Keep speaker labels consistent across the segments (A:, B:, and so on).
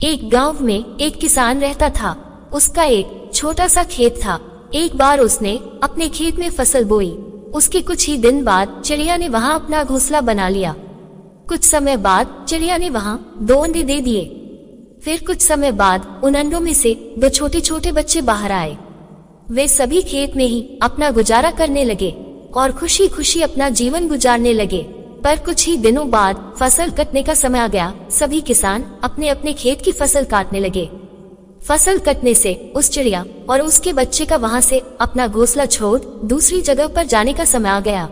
A: एक गांव में एक किसान रहता था। उसका एक छोटा सा खेत था। एक बार उसने अपने खेत में फसल बोई। उसके कुछ ही दिन बाद चिड़िया ने वहां अपना घोंसला बना लिया। कुछ समय बाद चिड़िया ने वहां 2 अंडे दे दिए। फिर कुछ समय बाद उन अंडों में से 2 छोटे छोटे बच्चे बाहर आए। वे सभी खेत में ही अपना गुजारा करने लगे और खुशी खुशी अपना जीवन गुजारने लगे। पर कुछ ही दिनों बाद फसल कटने का समय आ गया। सभी किसान अपने अपने खेत की फसल काटने लगे। फसल कटने से उस चिड़िया और उसके बच्चे का वहां से अपना घोंसला छोड़ दूसरी जगह पर जाने का समय आ गया।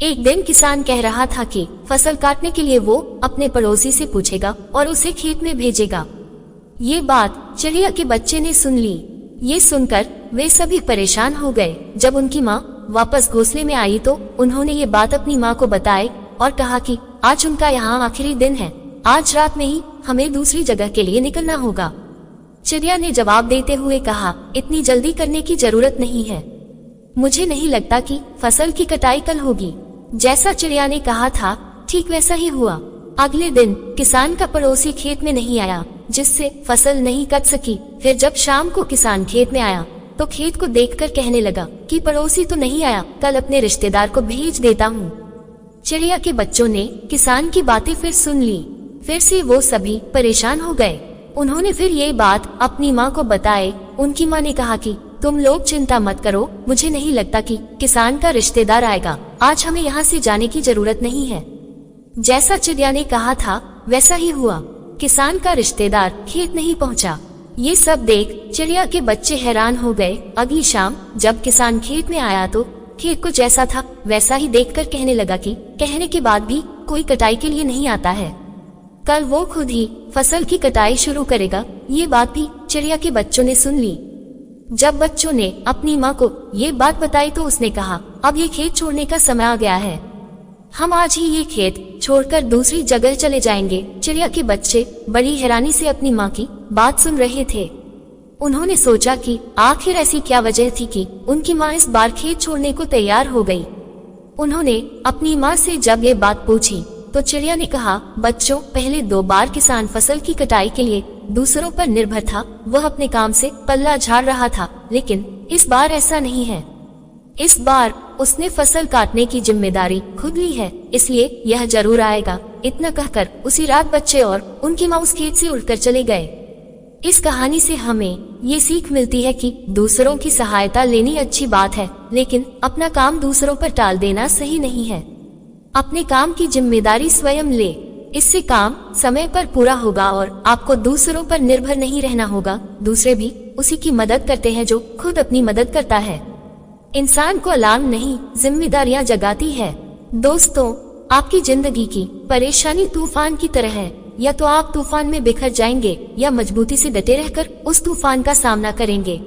A: एक दिन किसान कह रहा था कि फसल काटने के लिए वो अपने पड़ोसी से पूछेगा और उसे खेत में भेजेगा। ये बात चिड़िया के बच्चे ने सुन ली। ये सुनकर वे सभी परेशान हो गए। जब उनकी माँ वापस घोंसले में आई तो उन्होंने ये बात अपनी माँ को बताई और कहा कि आज उनका यहाँ आखिरी दिन है। आज रात में ही हमें दूसरी जगह के लिए निकलना होगा। चिड़िया ने जवाब देते हुए कहा, इतनी जल्दी करने की जरूरत नहीं है। मुझे नहीं लगता कि फसल की कटाई कल होगी। जैसा चिड़िया ने कहा था ठीक वैसा ही हुआ। अगले दिन किसान का पड़ोसी खेत में नहीं आया, जिससे फसल नहीं कट सकी। फिर जब शाम को किसान खेत में आया तो खेत को देखकर कहने लगा कि पड़ोसी तो नहीं आया, कल अपने रिश्तेदार को भेज देता हूँ। चिड़िया के बच्चों ने किसान की बातें फिर सुन ली। फिर से वो सभी परेशान हो गए। उन्होंने फिर ये बात अपनी माँ को बताई। उनकी माँ ने कहा कि तुम लोग चिंता मत करो, मुझे नहीं लगता कि किसान का रिश्तेदार आएगा। आज हमें यहाँ से जाने की जरूरत नहीं है। जैसा चिड़िया ने कहा था वैसा ही हुआ। किसान का रिश्तेदार खेत नहीं पहुँचा। ये सब देख चिड़िया के बच्चे हैरान हो गए। अगली शाम जब किसान खेत में आया तो खेत को जैसा था वैसा ही देखकर कहने लगा कि कहने के बाद भी कोई कटाई के लिए नहीं आता है। कल वो खुद ही फसल की कटाई शुरू करेगा। ये बात भी चिड़िया के बच्चों ने सुन ली। जब बच्चों ने अपनी माँ को ये बात बताई तो उसने कहा, अब ये खेत छोड़ने का समय आ गया है। हम आज ही ये खेत छोड़कर दूसरी जगह चले जाएंगे। चिड़िया के बच्चे बड़ी हैरानी से अपनी माँ की बात सुन रहे थे। उन्होंने सोचा कि आखिर ऐसी क्या वजह थी कि उनकी माँ इस बार खेत छोड़ने को तैयार हो गई। उन्होंने अपनी माँ से जब ये बात पूछी तो चिड़िया ने कहा, बच्चों, पहले 2 बार किसान फसल की कटाई के लिए दूसरों पर निर्भर था। वह अपने काम से पल्ला झाड़ रहा था, लेकिन इस बार ऐसा नहीं है। इस बार उसने फसल काटने की जिम्मेदारी खुद ली है, इसलिए यह जरूर आएगा। इतना कहकर उसी रात बच्चे और उनकी माँ उस खेत से उड़कर चले गए। इस कहानी से हमें ये सीख मिलती है कि दूसरों की सहायता लेनी अच्छी बात है, लेकिन अपना काम दूसरों पर टाल देना सही नहीं है। अपने काम की जिम्मेदारी स्वयं ले, इससे काम समय पर पूरा होगा और आपको दूसरों पर निर्भर नहीं रहना होगा। दूसरे भी उसी की मदद करते हैं जो खुद अपनी मदद करता है। इंसान को अलार्म नहीं, जिम्मेदारियां जगाती है। दोस्तों, आपकी जिंदगी की परेशानी तूफान की तरह है। या तो आप तूफान में बिखर जाएंगे या मजबूती से डटे रहकर उस तूफान का सामना करेंगे।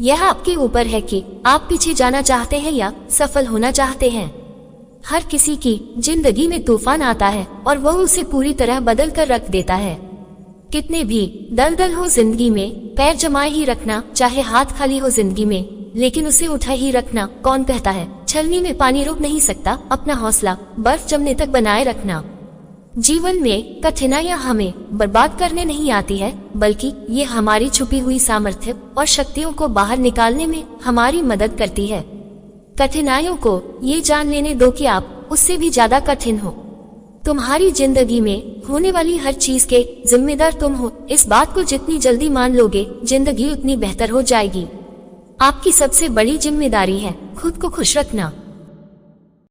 A: यह आपके ऊपर है कि आप पीछे जाना चाहते हैं या सफल होना चाहते हैं। हर किसी की जिंदगी में तूफान आता है और वह उसे पूरी तरह बदल कर रख देता है। कितने भी दलदल हो जिंदगी में, पैर जमाए ही रखना, चाहे हाथ खाली हो जिंदगी में, लेकिन उसे उठाए ही रखना। कौन कहता है छलनी में पानी रोक नहीं सकता, अपना हौसला बर्फ जमने तक बनाए रखना। जीवन में कठिनाइयां हमें बर्बाद करने नहीं आती है, बल्कि ये हमारी छुपी हुई सामर्थ्य और शक्तियों को बाहर निकालने में हमारी मदद करती है। कठिनाइयों को ये जान लेने दो कि आप उससे भी ज्यादा कठिन हो। तुम्हारी जिंदगी में होने वाली हर चीज के जिम्मेदार तुम हो। इस बात को जितनी जल्दी मान लोगे, जिंदगी उतनी बेहतर हो जाएगी। आपकी सबसे बड़ी जिम्मेदारी है खुद को खुश रखना।